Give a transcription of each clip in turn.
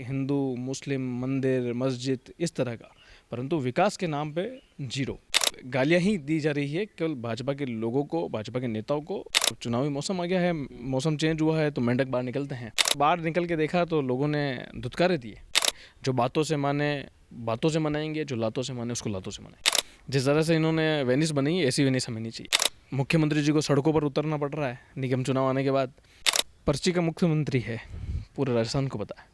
हिंदू मुस्लिम मंदिर मस्जिद इस तरह का, परंतु विकास के नाम पे जीरो। गालियां ही दी जा रही है केवल भाजपा के लोगों को, भाजपा के नेताओं को। चुनावी मौसम आ गया है, मौसम चेंज हुआ है तो मेंढक बाहर निकलते हैं। बाहर निकल के देखा तो लोगों ने धुतकारे दिए। जो बातों से माने बातों से मनाएंगे, जो लातों से माने उसको लातों से मनाएंगे। जिस तरह से इन्होंने वेनिस बनाई है ऐसी वेनिस हमें नहीं चाहिए। मुख्यमंत्री जी को सड़कों पर उतरना पड़ रहा है निगम चुनाव आने के बाद। पर्ची का मुख्यमंत्री है, पूरे राजस्थान को पता है,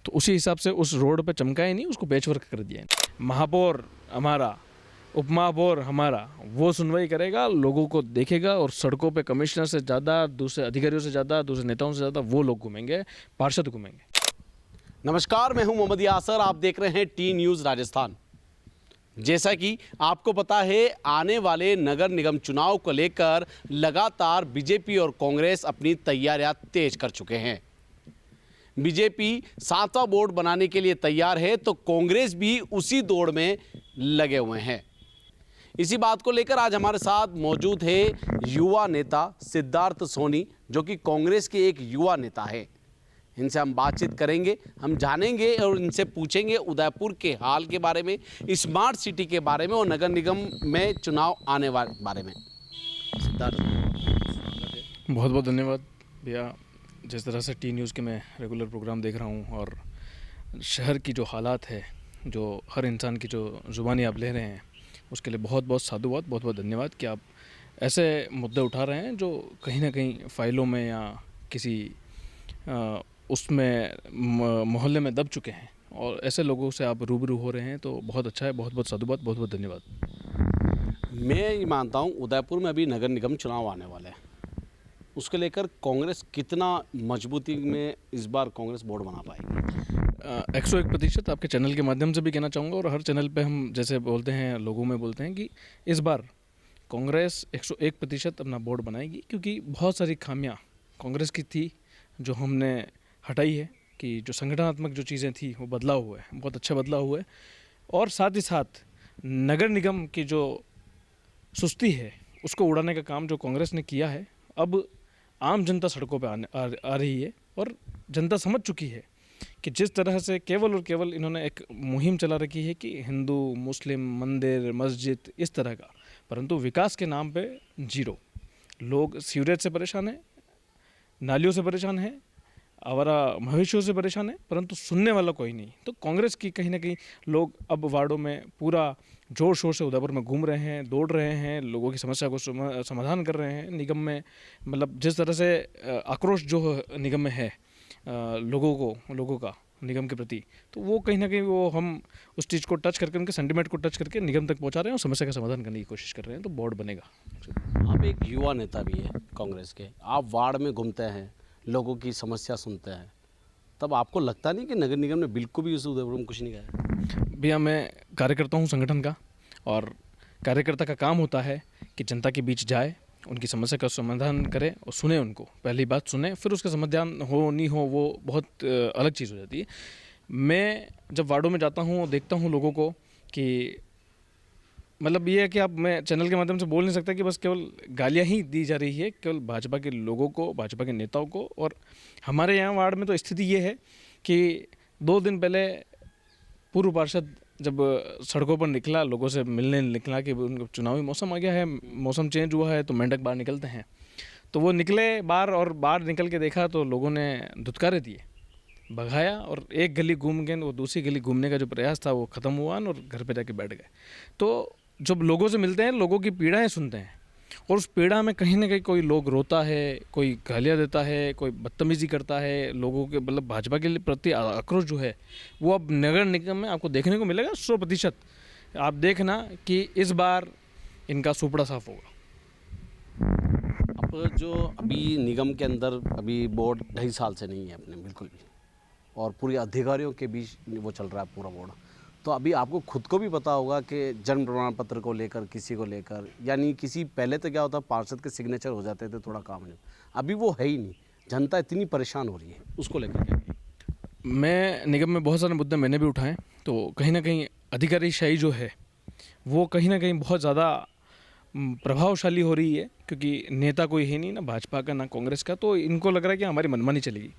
तो उसी हिसाब से उस रोड पे चमका ही नहीं, उसको पैचवर्क कर दिया है। महापौर हमारा, उपमहापौर हमारा, वो सुनवाई करेगा, लोगों को देखेगा, और सड़कों पे कमिश्नर से ज़्यादा, दूसरे अधिकारियों से ज़्यादा, दूसरे नेताओं से ज़्यादा वो लोग घूमेंगे, पार्षद घूमेंगे। नमस्कार, मैं हूं मोहम्मद यासर। आप देख रहे हैं टी न्यूज़ राजस्थान। जैसा कि आपको पता है, आने वाले नगर निगम चुनाव को लेकर लगातार बीजेपी और कांग्रेस अपनी तैयारियां तेज कर चुके हैं। बीजेपी 7वां बोर्ड बनाने के लिए तैयार है तो कांग्रेस भी उसी दौड़ में लगे हुए हैं। इसी बात को लेकर आज हमारे साथ मौजूद है युवा नेता सिद्धार्थ सोनी, जो कि कांग्रेस के एक युवा नेता है। इनसे हम बातचीत करेंगे, हम जानेंगे और इनसे पूछेंगे उदयपुर के हाल के बारे में, स्मार्ट सिटी के बारे में और नगर निगम में चुनाव आने वाले बारे में। सिद्धार्थ, बहुत बहुत धन्यवाद भैया। जिस तरह से टी न्यूज़ के मैं रेगुलर प्रोग्राम देख रहा हूँ और शहर की जो हालात है, जो हर इंसान की जो ज़ुबानी आप ले रहे हैं, उसके लिए बहुत बहुत साधुवाद, बहुत बहुत धन्यवाद कि आप ऐसे मुद्दे उठा रहे हैं जो कहीं ना कहीं फाइलों में या किसी उसमें मोहल्ले में दब चुके हैं, और ऐसे लोगों से आप रूबरू हो रहे हैं, तो बहुत अच्छा है। बहुत बहुत साधुवाद, बहुत बहुत धन्यवाद। मैं ये मानता हूँ उदयपुर में अभी नगर निगम चुनाव आने वाले हैं, उसके लेकर कांग्रेस कितना मजबूती में इस बार कांग्रेस बोर्ड बना पाएगी? 101% आपके चैनल के माध्यम से भी कहना चाहूँगा, और हर चैनल पे हम जैसे बोलते हैं, लोगों में बोलते हैं कि इस बार कांग्रेस 101% अपना बोर्ड बनाएगी, क्योंकि बहुत सारी खामियां कांग्रेस की थी जो हमने हटाई है। कि जो संगठनात्मक जो चीज़ें थी वो बदलाव हुआ है, बहुत अच्छा बदलाव हुआ है। और साथ ही साथ नगर निगम की जो सुस्ती है उसको उड़ाने का काम जो कांग्रेस ने किया है, अब आम जनता सड़कों पे आ रही है, और जनता समझ चुकी है कि जिस तरह से केवल और केवल इन्होंने एक मुहिम चला रखी है कि हिंदू मुस्लिम मंदिर मस्जिद इस तरह का, परंतु विकास के नाम पे जीरो। लोग सीवरेज से परेशान हैं, नालियों से परेशान हैं, आवारा मवेशियों से परेशान है, परंतु सुनने वाला कोई नहीं। तो कांग्रेस की कहीं ना कहीं लोग अब वार्डों में पूरा जोर शोर से उदयपुर में घूम रहे हैं, दौड़ रहे हैं, लोगों की समस्या को समाधान कर रहे हैं। निगम में मतलब जिस तरह से आक्रोश जो निगम में है लोगों का निगम के प्रति, तो वो कहीं ना कहीं वो हम उस चीज़ को टच करके, उनके सेंटिमेंट को टच करके निगम तक पहुँचा रहे हैं और समस्या का समाधान करने की कोशिश कर रहे हैं। तो बोर्ड बनेगा। आप एक युवा नेता भी है कांग्रेस के, आप वार्ड में घूमते हैं, लोगों की समस्या सुनते हैं, तब आपको लगता नहीं कि नगर निगम ने बिल्कुल भी उस उदयपुर में कुछ नहीं कहा? भैया, मैं कार्यकर्ता हूँ संगठन का, और कार्यकर्ता का काम होता है कि जनता के बीच जाए, उनकी समस्या का समाधान करे और सुने उनको। पहली बात सुने, फिर उसका समाधान हो नहीं हो वो बहुत अलग चीज़ हो जाती है। मैं जब वार्डों में जाता हूँ, देखता हूँ लोगों को कि मतलब ये है कि आप, मैं चैनल के माध्यम से बोल नहीं सकता कि बस केवल गालियां ही दी जा रही है केवल भाजपा के लोगों को, भाजपा के नेताओं को। और हमारे यहाँ वार्ड में तो स्थिति ये है कि 2 दिन पहले पूर्व पार्षद जब सड़कों पर निकला, लोगों से मिलने निकला कि चुनावी मौसम आ गया है, मौसम चेंज हुआ है तो मेंढक बाहर निकलते हैं, तो वो निकले बाहर, और बाहर निकल के देखा तो लोगों ने धुतकारे दिए, भगाया, और एक गली घूम गए, वो दूसरी गली घूमने का जो प्रयास था वो ख़त्म हुआ और घर पे जाके बैठ गए। तो जब लोगों से मिलते हैं, लोगों की पीड़ाएं सुनते हैं, और उस पीड़ा में कहीं ना कहीं कोई लोग रोता है, कोई गालियाँ देता है, कोई बदतमीज़ी करता है, लोगों के मतलब भाजपा के लिए प्रति आक्रोश जो है वो अब नगर निगम में आपको देखने को मिलेगा 100%। आप देखना कि इस बार इनका सुपड़ा साफ होगा। अब जो अभी निगम के अंदर अभी बोर्ड 2.5 साल से नहीं है अपने बिल्कुल भी, और पूरे अधिकारियों के बीच वो चल रहा है पूरा बोर्ड, तो अभी आपको खुद को भी पता होगा कि जन्म प्रमाण पत्र को लेकर, किसी को लेकर, यानी किसी पहले तो क्या होता पार्षद के सिग्नेचर हो जाते थे, थोड़ा काम है, अभी वो है ही नहीं, जनता इतनी परेशान हो रही है, उसको लेकर क्या? मैं निगम में बहुत सारे मुद्दे मैंने भी उठाए, तो कहीं ना कहीं अधिकारीशाही जो है वो कहीं ना कहीं बहुत ज़्यादा प्रभावशाली हो रही है, क्योंकि नेता कोई है नहीं, ना भाजपा का ना कांग्रेस का, तो इनको लग रहा है कि हमारी मनमानी चलेगी।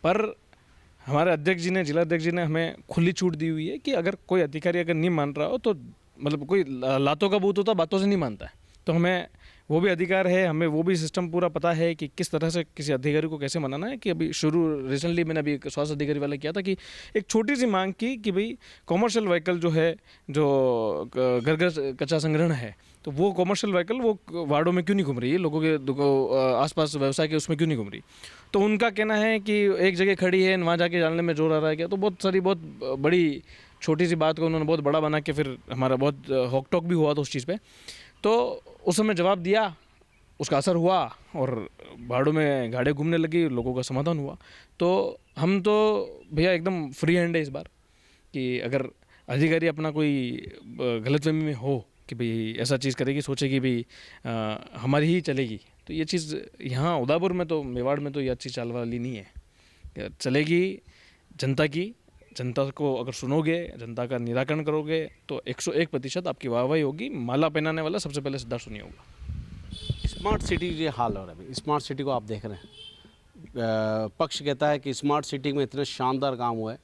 पर हमारे अध्यक्ष जी ने, जिला अध्यक्ष जी ने हमें खुली छूट दी हुई है कि अगर कोई अधिकारी अगर नहीं मान रहा हो तो मतलब कोई लातों का भूत होता बातों से नहीं मानता है, तो हमें वो भी अधिकार है, हमें वो भी सिस्टम पूरा पता है कि किस तरह से किसी अधिकारी को कैसे मनाना है। कि अभी रिसेंटली मैंने अभी एक स्वास्थ्य अधिकारी वाला किया था कि एक छोटी सी मांग की कि भाई कॉमर्शियल व्हीकल जो है, जो घर घर कचरा संग्रहण है, तो वो कॉमर्शियल व्हीकल वो वार्डों में क्यों नहीं घूम रही है, लोगों के आसपास व्यवसाय के उसमें क्यों नहीं घूम रही। तो उनका कहना है कि एक जगह खड़ी है, वहाँ जाके डालने में जोर आ रहा है क्या। तो बहुत बड़ी छोटी सी बात को उन्होंने बहुत बड़ा बना के फिर हमारा बहुत हॉक टॉक भी हुआ था उस चीज़ पे। तो उस समय जवाब दिया, उसका असर हुआ और भाड़ों में गाड़ियाँ घूमने लगी, लोगों का समाधान हुआ। तो हम तो भैया एकदम फ्री हैंड है इस बार कि अगर अधिकारी अपना कोई गलतफहमी में हो कि भाई ऐसा चीज़ करेगी, सोचे कि भाई हमारी ही चलेगी, तो ये चीज़ यहाँ उदयपुर में तो, मेवाड़ में तो ये अच्छी चाल वाली नहीं है। चलेगी जनता की, जनता को अगर सुनोगे, जनता का निराकरण करोगे तो 101% आपकी वाहवाही होगी। माला पहनाने वाला सबसे पहले सिद्धार्थ सोनी होगा। स्मार्ट सिटी ये हाल हो रहा है अभी, स्मार्ट सिटी को आप देख रहे हैं, पक्ष कहता है कि स्मार्ट सिटी में इतना शानदार काम हुआ है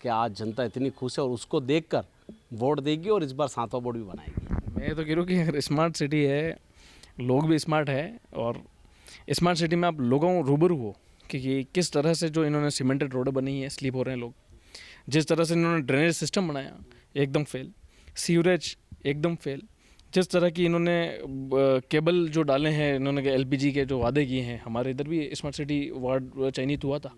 कि आज जनता इतनी खुश है और उसको देखकर वोट देगी और इस बार 7वां वोट भी बनाएगी। मैं तो कह रहा हूँ कि अगर स्मार्ट सिटी है, लोग भी स्मार्ट है, और स्मार्ट सिटी में आप लोगों रूबरू हो कि किस तरह से जो इन्होंने सीमेंटेड रोड बनी है, स्लिप हो रहे हैं लोग, जिस तरह से इन्होंने ड्रेनेज सिस्टम बनाया एकदम फेल, सीवरेज एकदम फेल, जिस तरह की इन्होंने केबल जो डाले हैं, इन्होंने एलपीजी के जो वादे किए हैं। हमारे इधर भी स्मार्ट सिटी वार्ड चयनित हुआ था,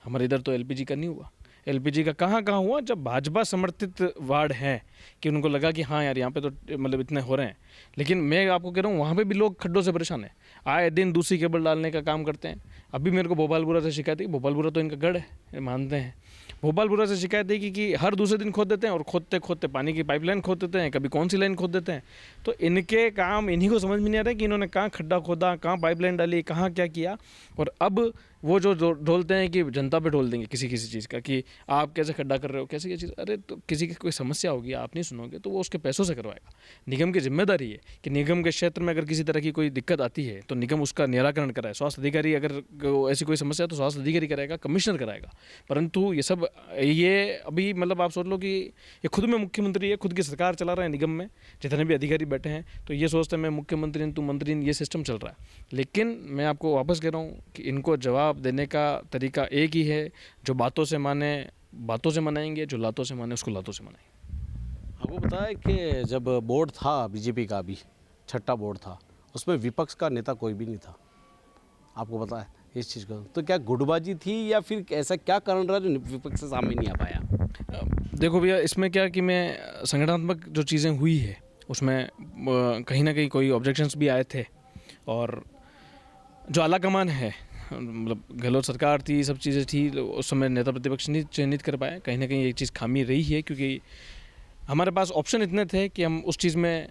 हमारे इधर तो एलपीजी का नहीं हुआ। एलपीजी का कहाँ हुआ, जब भाजपा समर्थित वार्ड है कि उनको लगा कि हाँ यार यहाँ पे तो मतलब इतने हो रहे हैं। लेकिन मैं आपको कह रहा हूँ वहाँ पे भी लोग खड्डों से परेशान है, आए दिन दूसरी केबल डालने का काम करते हैं। अभी मेरे को भोपालपुरा से शिकायत है, भोपालपुरा तो इनका गढ़ है, मानते हैं। भोपालपुरा से शिकायत है कि हर दूसरे दिन खोद देते हैं, और खोदते खोदते पानी की पाइपलाइन खोद देते हैं, कभी कौन सी लाइन खोद देते हैं। तो इनके काम इन्हीं को समझ में नहीं आ रहा है कि इन्होंने कहाँ खड्डा खोदा, कहाँ पाइपलाइन डाली, कहाँ क्या किया। और अब वो जो ढोलते हैं कि जनता पे ढोल देंगे किसी चीज़ का कि आप कैसे खड्डा कर रहे हो, कैसे क्या चीज़। अरे तो किसी की कोई समस्या होगी, आप नहीं सुनोगे तो वो उसके पैसों से करवाएगा। निगम की जिम्मेदारी है कि निगम के क्षेत्र में अगर किसी तरह की कोई दिक्कत आती है तो निगम उसका निराकरण कराए। स्वास्थ्य अधिकारी अगर ऐसी कोई समस्या है तो स्वास्थ्य अधिकारी कराएगा, कमिश्नर कराएगा। परंतु ये सब ये अभी मतलब आप सोच लो कि ये खुद में मुख्यमंत्री है, खुद की सरकार चला रहा है निगम में, जितने भी अधिकारी बैठे हैं तो ये सोचते हैं मैं मुख्यमंत्री तू मंत्री, ये सिस्टम चल रहा है। लेकिन मैं आपको वापस कह रहा हूँ कि इनको जवाब देने का तरीका एक ही है, जो बातों से माने बातों से मनाएंगे, जो लातों से माने उसको लातों से मनाएंगे। आपको पता है कि जब बोर्ड था बीजेपी का, अभी 6ठा बोर्ड था, उसमें विपक्ष का नेता कोई भी नहीं था। आपको पता है इस चीज़ का? तो क्या गुटबाजी थी या फिर ऐसा क्या कारण रहा जो विपक्ष से सामने नहीं आ पाया? देखो भैया, इसमें क्या कि मैं संगठनात्मक जो चीज़ें हुई है उसमें कहीं ना कहीं कोई ऑब्जेक्शंस भी आए थे, और जो आलाकमान है मतलब गहलोत सरकार थी, सब चीज़ें थी, उस समय नेता प्रतिपक्ष नहीं चयनित कर पाए। कहीं ना कहीं एक चीज़ खामी रही है, क्योंकि हमारे पास ऑप्शन इतने थे कि हम उस चीज़ में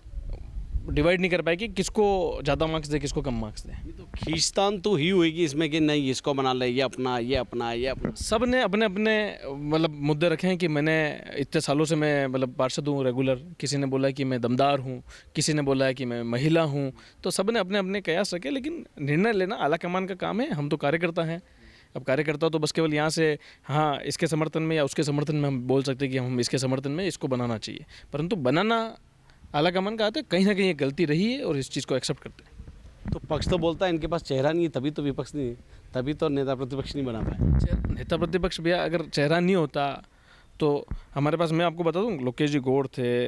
डिवाइड नहीं कर पाए कि किसको ज़्यादा मार्क्स दे, किसको कम मार्क्स दे। ये तो खींचतान तो ही होगी इसमें कि नहीं इसको बना ले, ये अपना ये अपना ये अपना। सब ने अपने अपने मतलब मुद्दे रखे हैं कि मैंने इतने सालों से मैं मतलब पार्षद हूँ रेगुलर, किसी ने बोला कि मैं दमदार हूँ, किसी ने बोला है कि मैं महिला हूँ। तो सब ने अपने अपने कयास रखे, लेकिन निर्णय लेना आलाकमान का काम है। हम तो कार्यकर्ता हैं। अब कार्यकर्ता तो बस केवल यहाँ से हाँ इसके समर्थन में या उसके समर्थन में हम बोल सकते हैं कि हम इसके समर्थन में इसको बनाना चाहिए, परंतु बनाना आलाकमान का आता है। कहीं ना कहीं ये गलती रही है और इस चीज़ को एक्सेप्ट करते हैं। तो पक्ष तो बोलता है इनके पास चेहरा नहीं है, तभी तो विपक्ष नहीं है, तभी तो नेता प्रतिपक्ष नहीं बना पाए। नेता प्रतिपक्ष भैया अगर चेहरा नहीं होता तो हमारे पास, मैं आपको बता दूं, लोकेश जी गौड़ थे,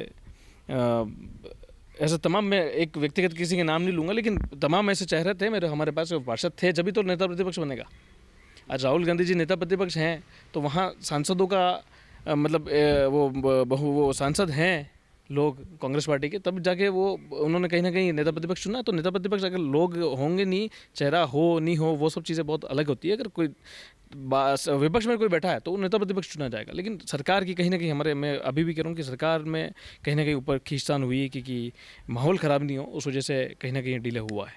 ऐसे तमाम, मैं एक व्यक्तिगत किसी के नाम नहीं लूँगा, लेकिन तमाम ऐसे चेहरे थे मेरे हमारे पास, पार्षद थे, जब भी तो नेता प्रतिपक्ष बनेगा। आज राहुल गांधी जी नेता प्रतिपक्ष हैं तो वहाँ सांसदों का मतलब वो सांसद हैं लोग कांग्रेस पार्टी के, तब जाके वो उन्होंने कहीं ना कहीं नेता प्रतिपक्ष चुना। तो नेता प्रतिपक्ष अगर लोग होंगे नहीं, चेहरा हो नहीं हो, वो सब चीज़ें बहुत अलग होती है। अगर कोई विपक्ष में कोई बैठा है तो वो नेता प्रतिपक्ष चुना जाएगा। लेकिन सरकार की कहीं ना कहीं मैं अभी भी कह रहा हूँ कि सरकार में कहीं ना कहीं ऊपर खींचतान हुई है कि माहौल ख़राब नहीं हो, उस वजह से कहीं ना कहीं डिले हुआ है।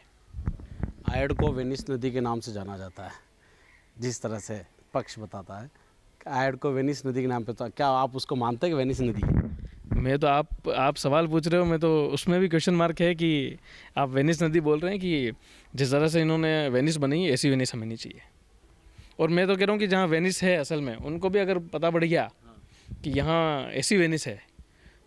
आयड को वेनिस नदी के नाम से जाना जाता है, जिस तरह से पक्ष बताता है आयड को वेनिस नदी के नाम पे, तो क्या आप उसको मानते हैं कि वेनिस नदी है? मैं तो आप सवाल पूछ रहे हो, मैं तो उसमें भी क्वेश्चन मार्क है कि आप वेनिस नदी बोल रहे हैं कि जिस तरह से इन्होंने वेनिस बनाई ऐसी वेनिस हमें नहीं चाहिए। और मैं तो कह रहा हूँ कि जहाँ वेनिस है असल में, उनको भी अगर पता पड़ गया कि यहाँ ऐसी वेनिस है,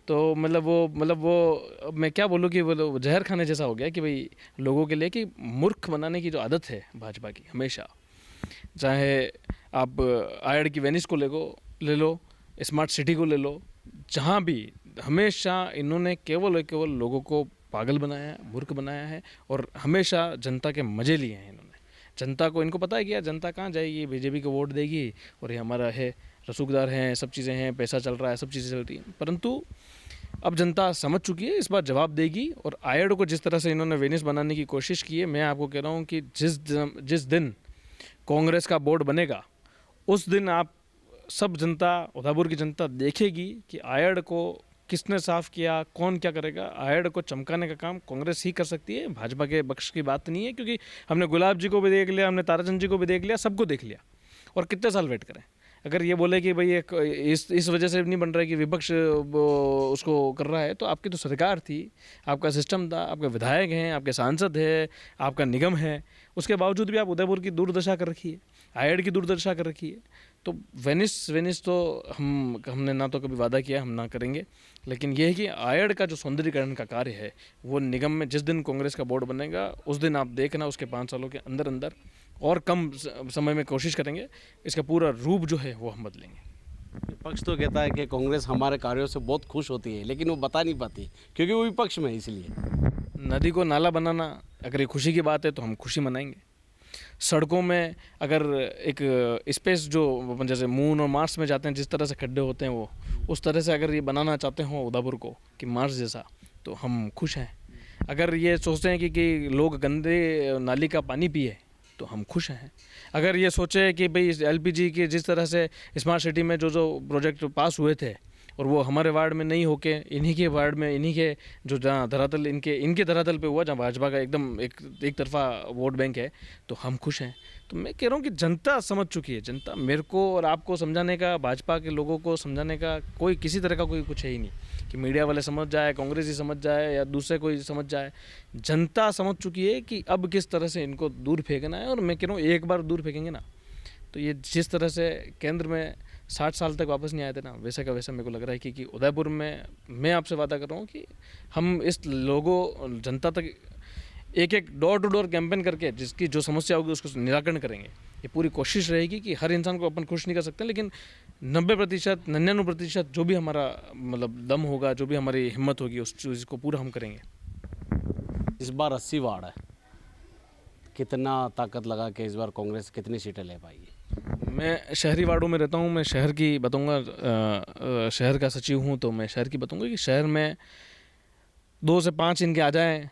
तो मतलब वो अब मैं क्या बोलूँ कि वो जहर खाने जैसा हो गया कि भाई लोगों के लिए कि मूर्ख बनाने की जो आदत है भाजपा की हमेशा, चाहे आप आयड की वेनिस को ले लो, स्मार्ट सिटी को ले लो, जहाँ भी हमेशा इन्होंने केवल और केवल लोगों को पागल बनाया है, मूर्ख बनाया है और हमेशा जनता के मज़े लिए हैं इन्होंने। जनता को इनको पता है कि यार जनता कहाँ जाएगी, बीजेपी को वोट देगी और ये हमारा है, रसूखदार हैं, सब चीज़ें हैं, पैसा चल रहा है, सब चीज़ें चल रही हैं। परंतु अब जनता समझ चुकी है, इस बार जवाब देगी। और आयड को जिस तरह से इन्होंने वेनिस बनाने की कोशिश की है, मैं आपको कह रहा हूँ कि जिस दिन कांग्रेस का बोर्ड बनेगा, उस दिन आप सब जनता, उदयपुर की जनता देखेगी कि आयड को किसने साफ किया, कौन क्या करेगा। आयड को चमकाने का काम कांग्रेस ही कर सकती है, भाजपा के पक्ष की बात नहीं है, क्योंकि हमने गुलाब जी को भी देख लिया, हमने ताराचंद जी को भी देख लिया, सबको देख लिया। और कितने साल वेट करें? अगर ये बोले कि भाई इस वजह से नहीं बन रहा है कि विपक्ष उसको कर रहा है, तो आपकी तो सरकार थी, आपका सिस्टम था, आपके विधायक हैं, आपके सांसद है, आपका निगम है, उसके बावजूद भी आप उदयपुर की दुर्दशा कर रखी है, आयड की दुर्दशा कर रखी है। तो वेनिस तो हमने ना तो कभी वादा किया, हम ना करेंगे, लेकिन यह है कि आयड का जो सौंदर्यीकरण का कार्य है वो निगम में जिस दिन कांग्रेस का बोर्ड बनेगा, उस दिन आप देखना उसके 5 सालों के अंदर अंदर और कम समय में कोशिश करेंगे, इसका पूरा रूप जो है वो हम बदलेंगे। विपक्ष तो कहता है कि कांग्रेस हमारे कार्यों से बहुत खुश होती है, लेकिन वो बता नहीं पाती क्योंकि वो विपक्ष में है। इसलिए नदी को नाला बनाना अगर ये खुशी की बात है तो हम खुशी मनाएंगे। सड़कों में अगर एक स्पेस जो जैसे मून और मार्स में जाते हैं, जिस तरह से खड्डे होते हैं वो उस तरह से अगर ये बनाना चाहते हो उदयपुर को कि मार्स जैसा, तो हम खुश हैं। अगर ये सोचते हैं कि लोग गंदे नाली का पानी पिए, तो हम खुश हैं। अगर ये सोचे कि भाई एलपीजी के जिस तरह से स्मार्ट सिटी में जो प्रोजेक्ट पास हुए थे और वो हमारे वार्ड में नहीं होके इन्हीं के वार्ड में, इन्हीं के जो जहाँ धरातल इनके धरातल पे हुआ, जहाँ भाजपा का एकदम एक तरफा वोट बैंक है, तो हम खुश हैं। तो मैं कह रहा हूँ कि जनता समझ चुकी है। जनता मेरे को और आपको समझाने का, भाजपा के लोगों को समझाने का कोई किसी तरह का कोई कुछ है ही नहीं कि मीडिया वाले समझ जाए, कांग्रेस ही समझ जाए या दूसरे कोई समझ जाए। जनता समझ चुकी है कि अब किस तरह से इनको दूर फेंकना है। और मैं कह रहा हूँ एक बार दूर फेंकेंगे ना, तो ये जिस तरह से केंद्र में 60 साल तक वापस नहीं आए थे ना, वैसा का वैसा मेरे को लग रहा है कि उदयपुर में मैं आपसे वादा कर रहा हूँ कि हम इस लोगों जनता तक एक डोर टू डोर कैंपेन करके जिसकी जो समस्या होगी उसको निराकरण करेंगे। ये पूरी कोशिश रहेगी कि हर इंसान को अपन खुश नहीं कर सकते, लेकिन 90%, 99% जो भी हमारा दम होगा, जो भी हमारी हिम्मत होगी, उस चीज़ को पूरा हम करेंगे। इस बार 80 वार्ड है, कितना ताकत लगा के इस बार कांग्रेस कितनी सीटें ले पाएगी? मैं शहरी वार्डों में रहता हूँ, मैं शहर की बताऊँगा, शहर का सचिव हूँ, तो मैं शहर की बताऊँगा कि शहर में 2 से 5 इनके आ जाएँ,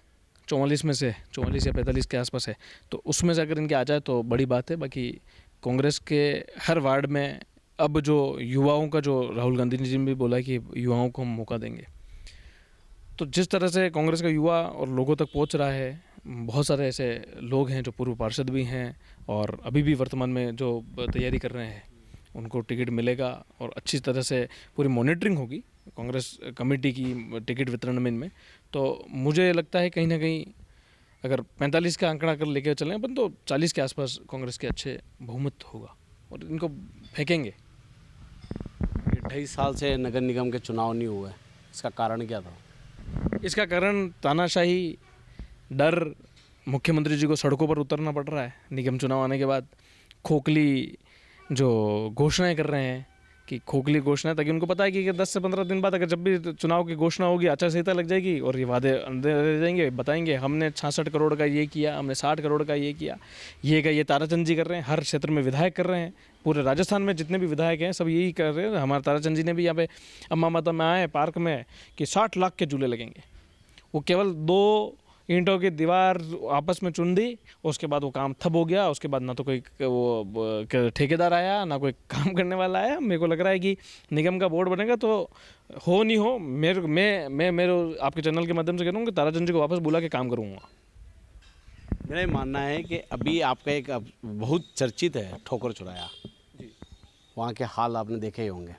44 में से 44 या 45 के आसपास है, तो उसमें से अगर इनके आ जाए तो बड़ी बात है। बाकी कांग्रेस के हर वार्ड में अब जो युवाओं का, जो राहुल गांधी जी ने भी बोला कि युवाओं को हम मौका देंगे, तो जिस तरह से कांग्रेस का युवा और लोगों तक पहुंच रहा है, बहुत सारे ऐसे लोग हैं जो पूर्व पार्षद भी हैं और अभी भी वर्तमान में जो तैयारी कर रहे हैं, उनको टिकट मिलेगा और अच्छी तरह से पूरी मॉनिटरिंग होगी कांग्रेस कमेटी की टिकट वितरण में इनमें। तो मुझे लगता है कहीं ना कहीं अगर 45 का आंकड़ा कर लेके चलें अपन, तो 40 के आसपास कांग्रेस के अच्छे बहुमत होगा और इनको फेंकेंगे। 28 साल से नगर निगम के चुनाव नहीं हुए, इसका कारण क्या था? इसका कारण तानाशाही, डर, मुख्यमंत्री जी को सड़कों पर उतरना पड़ रहा है निगम चुनाव आने के बाद, खोखली जो घोषणाएं कर रहे हैं कि खोखली घोषणाएं, ताकि उनको पता है कि 10 से 15 दिन बाद अगर जब भी चुनाव की घोषणा होगी, आचार संहिता लग जाएगी और ये वादे अंदर रह जाएंगे, बताएंगे हमने 66 करोड़ का ये किया, हमने 60 करोड़ का ये किया, ये ताराचंद जी कर रहे हैं, हर क्षेत्र में विधायक कर रहे हैं, पूरे राजस्थान में जितने भी विधायक हैं सब यही कर रहे हैं। हमारे ताराचंद जी ने भी यहाँ पे अम्मा माता में आए पार्क में कि 60 लाख के झूले लगेंगे। वो केवल 2 ईंटों की दीवार आपस में चुन दी, उसके बाद वो काम ठप हो गया। उसके बाद ना तो कोई वो ठेकेदार आया, ना कोई काम करने वाला आया। मेरे को लग रहा है कि निगम का बोर्ड बनेगा तो हो नहीं हो, मेरे आपके चैनल के माध्यम से कह रहा हूँ कि ताराचंद जी को वापस बुला के काम करूँगा। मेरा ये मानना है कि अभी आपका एक बहुत चर्चित है ठोकर चुराया, वहाँ के हाल आपने देखे ही होंगे।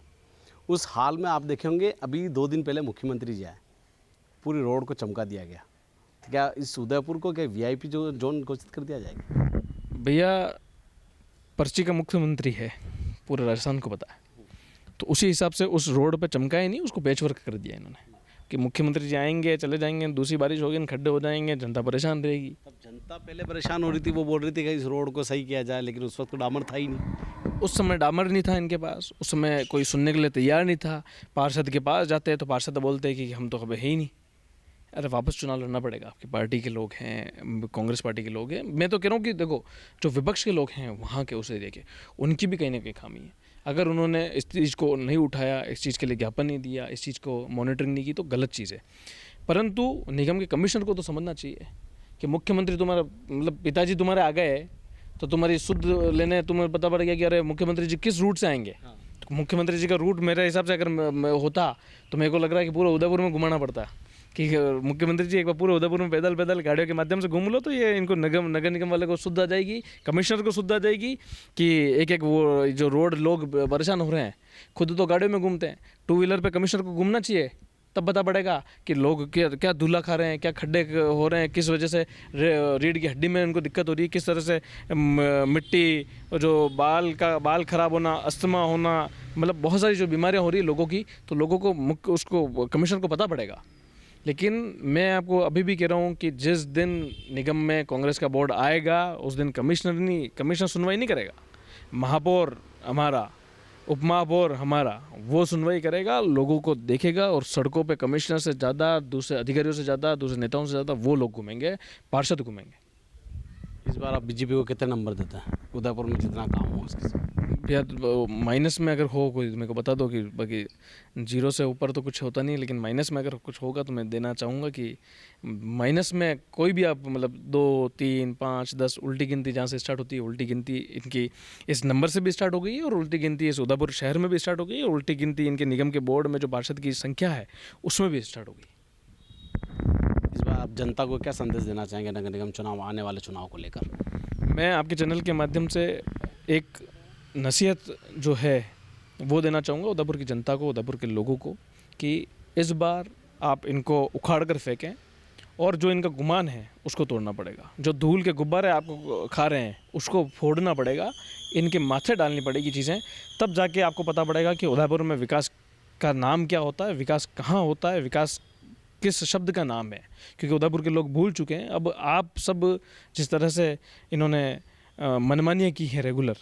उस हाल में आप देखे होंगे अभी 2 दिन पहले मुख्यमंत्री जी आए, पूरी रोड को चमका दिया गया। तो क्या इस उदयपुर को क्या वीआईपी जो जोन घोषित कर दिया जाएगा? भैया पर्ची का मुख्यमंत्री है, पूरे राजस्थान को पता है, तो उसी हिसाब से उस रोड पे चमकाया नहीं, उसको पैच वर्क कर दिया इन्होंने कि मुख्यमंत्री जी आएंगे चले जाएंगे, दूसरी बारिश होगी, खड्डे हो जाएंगे, जनता परेशान रहेगी। तब जनता पहले परेशान हो रही थी, वो बोल रही थी कि इस रोड को सही किया जाए, लेकिन उस वक्त तो डामर था ही नहीं। उस समय डामर नहीं था इनके पास, उस समय कोई सुनने के लिए तैयार नहीं था। पार्षद के पास जाते हैं तो पार्षद बोलते हैं कि हम तो कभी है ही नहीं। अरे वापस चुनाव लड़ना पड़ेगा, आपकी पार्टी के लोग हैं, कांग्रेस पार्टी के लोग हैं। मैं तो कह रहा हूँ कि देखो, जो विपक्ष के लोग हैं वहाँ के, उसे देखे, उनकी भी कहीं ना कहीं खामी है। अगर उन्होंने इस चीज़ को नहीं उठाया, इस चीज़ के लिए ज्ञापन नहीं दिया, इस चीज़ को मॉनिटरिंग नहीं की, तो गलत चीज़ है। परंतु निगम के कमिश्नर को तो समझना चाहिए कि मुख्यमंत्री तुम्हारा मतलब पिताजी तुम्हारे आ गए, तो तुम्हारी शुद्ध लेने तुम्हें पता पड़ गया कि अरे मुख्यमंत्री जी किस रूट से आएंगे। तो मुख्यमंत्री जी का रूट मेरे हिसाब से अगर होता तो मेरे को लग रहा है कि पूरा उदयपुर में घुमाना पड़ता कि मुख्यमंत्री जी एक बार पूरे उदयपुर में पैदल पैदल गाड़ियों के माध्यम से घूम लो, तो ये इनको नगर निगम वाले को शुद्ध आ जाएगी, कमिश्नर को शुद्ध आ जाएगी कि एक एक वो जो रोड लोग परेशान हो रहे हैं, खुद तो गाड़ियों में घूमते हैं, टू व्हीलर पे कमिश्नर को घूमना चाहिए, तब पता पड़ेगा कि लोग क्या धूला खा रहे हैं, क्या खड्डे हो रहे हैं, किस वजह से रीढ़ की हड्डी में उनको दिक्कत हो रही है, किस तरह से मिट्टी, जो बाल खराब होना, अस्थमा होना, मतलब बहुत सारी जो बीमारियां हो रही है लोगों की, तो लोगों को उसको कमिश्नर को पता पड़ेगा। लेकिन मैं आपको अभी भी कह रहा हूँ कि जिस दिन निगम में कांग्रेस का बोर्ड आएगा, उस दिन कमिश्नर सुनवाई नहीं करेगा। महापौर हमारा, उपमहापौर हमारा, वो सुनवाई करेगा, लोगों को देखेगा, और सड़कों पे कमिश्नर से ज़्यादा, दूसरे अधिकारियों से ज़्यादा, दूसरे नेताओं से ज़्यादा वो लोग घूमेंगे, पार्षद घूमेंगे। इस बार आप बीजेपी को कितने नंबर देते हैं उदयपुर में जितना काम हो उसके साथ? भैया माइनस में अगर हो कोई मेरे को बता दो, कि बाकी जीरो से ऊपर तो कुछ होता नहीं, लेकिन माइनस में अगर कुछ होगा तो मैं देना चाहूँगा कि माइनस में कोई भी आप मतलब 2, 3, 5, 10 उल्टी गिनती जहाँ से स्टार्ट होती है, उल्टी गिनती इनकी इस नंबर से भी स्टार्ट हो गई है, और उल्टी गिनती इस उदयपुर शहर में भी स्टार्ट हो गई है, और उल्टी गिनती इनके निगम के बोर्ड में जो पार्षद की संख्या है उसमें भी स्टार्ट हो गई। इस बार आप जनता को क्या संदेश देना चाहेंगे नगर निगम चुनाव, आने वाले चुनाव को लेकर? मैं आपके चैनल के माध्यम से एक नसीहत जो है वो देना चाहूँगा उदयपुर की जनता को, उदयपुर के लोगों को, कि इस बार आप इनको उखाड़ कर फेंकें, और जो इनका गुमान है उसको तोड़ना पड़ेगा। जो धूल के गुब्बारे आपको खा रहे हैं उसको फोड़ना पड़ेगा, इनके माथे डालनी पड़ेगी चीज़ें, तब जाके आपको पता पड़ेगा कि उदयपुर में विकास का नाम क्या होता है, विकास कहाँ होता है, विकास किस शब्द का नाम है। क्योंकि उदयपुर के लोग भूल चुके हैं। अब आप सब जिस तरह से इन्होंने मनमानियाँ की हैं रेगुलर,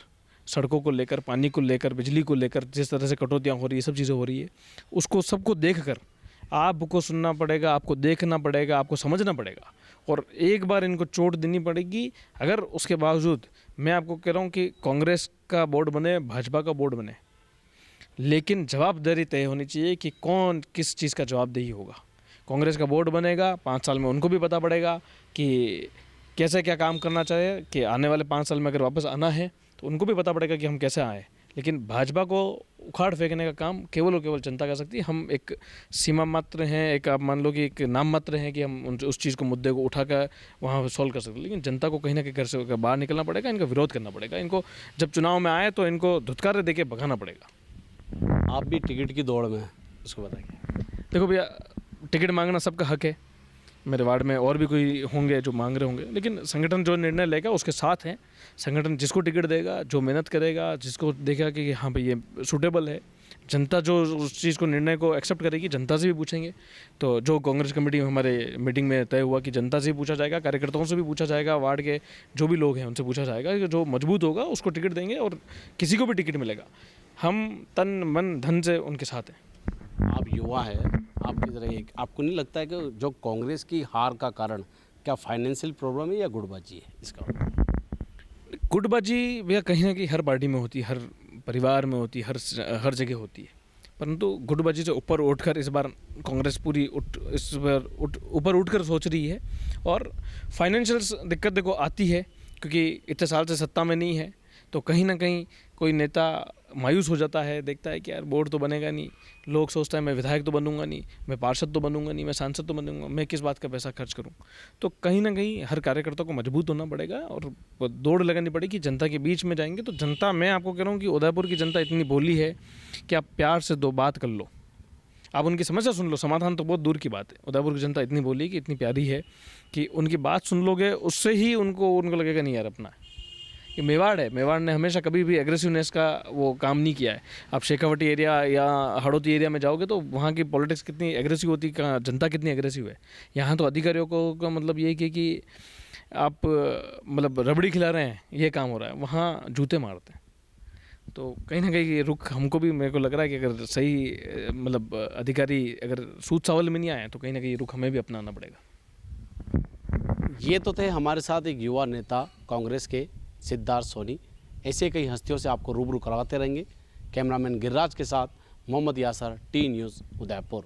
सड़कों को लेकर, पानी को लेकर, बिजली को लेकर, जिस तरह से कटौतियाँ हो रही है, सब चीज़ें हो रही है, उसको सबको देखकर आपको सुनना पड़ेगा, आपको देखना पड़ेगा, आपको समझना पड़ेगा, और एक बार इनको चोट देनी पड़ेगी। अगर उसके बावजूद मैं आपको कह रहा हूँ कि कांग्रेस का बोर्ड बने, भाजपा का बोर्ड बने, लेकिन जवाबदारी तय होनी चाहिए कि कौन किस चीज़ का जवाबदेही होगा। कांग्रेस का बोर्ड बनेगा, 5 साल में उनको भी पता पड़ेगा कि कैसे क्या काम करना चाहिए, कि आने वाले 5 साल में अगर वापस आना है तो उनको भी पता पड़ेगा कि हम कैसे आए। लेकिन भाजपा को उखाड़ फेंकने का काम केवल और केवल जनता कर सकती है। हम एक सीमा मात्र हैं, एक आप मान लो कि एक नाम मात्र हैं कि हम उस चीज़ को, मुद्दे को उठा कर वहाँ सॉल्व कर सकते हैं, लेकिन जनता को कहीं ना कहीं घर से बाहर निकलना पड़ेगा, इनका विरोध करना पड़ेगा। इनको जब चुनाव में आए तो इनको धुतकारे दे के भगाना पड़ेगा। आप भी टिकट की दौड़ में हैं, उसको बताइए। देखो भैया, टिकट मांगना सबका हक है, मेरे वार्ड में और भी कोई होंगे जो मांग रहे होंगे, लेकिन संगठन जो निर्णय लेगा उसके साथ हैं। संगठन जिसको टिकट देगा, जो मेहनत करेगा, जिसको देखेगा कि हाँ भाई ये सूटेबल है, जनता जो उस चीज़ को, निर्णय को एक्सेप्ट करेगी, जनता से भी पूछेंगे। तो जो कांग्रेस कमेटी में हमारे मीटिंग में तय हुआ कि जनता से भी पूछा जाएगा, कार्यकर्ताओं से भी पूछा जाएगा, वार्ड के जो भी लोग हैं उनसे पूछा जाएगा, कि जो मजबूत होगा उसको टिकट देंगे, और किसी को भी टिकट मिलेगा, हम तन मन धन से उनके साथ हैं। आप युवा है, आप किस तरह, आपको नहीं लगता है कि जो कांग्रेस की हार का कारण क्या फाइनेंशियल प्रॉब्लम है या गुटबाजी है? इसका गुटबाजी भैया कहीं ना कहीं हर पार्टी में होती है, हर परिवार में होती है, हर जगह होती है, परंतु गुटबाजी से ऊपर उठकर इस बार कांग्रेस पूरी ऊपर उठकर सोच रही है। और फाइनेंशियल दिक्कत देखो आती है, क्योंकि इतने साल से सत्ता में नहीं है, तो कहीं ना कहीं कोई नेता मायूस हो जाता है, देखता है कि यार बोर्ड तो बनेगा नहीं, लोग सोचता है मैं विधायक तो बनूंगा नहीं, मैं पार्षद तो बनूंगा नहीं, मैं सांसद तो बनूंगा, मैं किस बात का पैसा खर्च करूं। तो कहीं ना कहीं हर कार्यकर्ता को मजबूत होना पड़ेगा और दौड़ लगानी पड़ेगी। जनता के बीच में जाएंगे तो जनता, मैं आपको कह रहा हूँ कि उदयपुर की जनता इतनी भोली है कि आप प्यार से 2 बात कर लो, आप उनकी समस्या सुन लो, समाधान तो बहुत दूर की बात है। उदयपुर की जनता इतनी भोली कि इतनी प्यारी है कि उनकी बात सुन लोगे, उससे ही उनको लगेगा नहीं यार अपना, कि मेवाड़ है, मेवाड़ ने हमेशा कभी भी एग्रेसिवनेस का वो काम नहीं किया है। आप शेखावटी एरिया या हड़ौती एरिया में जाओगे तो वहाँ की पॉलिटिक्स कितनी एग्रेसिव होती, कहाँ जनता कितनी एग्रेसिव है। यहाँ तो अधिकारियों को का मतलब यही कि आप मतलब रबड़ी खिला रहे हैं, ये काम हो रहा है, वहाँ जूते मारते हैं। तो कहीं ना कहीं ये रुख हमको भी, मेरे को लग रहा है कि अगर सही मतलब अधिकारी अगर सूद सावल में नहीं आए तो कहीं ना कहीं ये रुख हमें भी अपनाना पड़ेगा। ये तो थे हमारे साथ एक युवा नेता कांग्रेस के सिद्धार्थ सोनी। ऐसे कई हस्तियों से आपको रूबरू करवाते रहेंगे। कैमरामैन गिरिराज के साथ मोहम्मद यासर, टी न्यूज़ उदयपुर।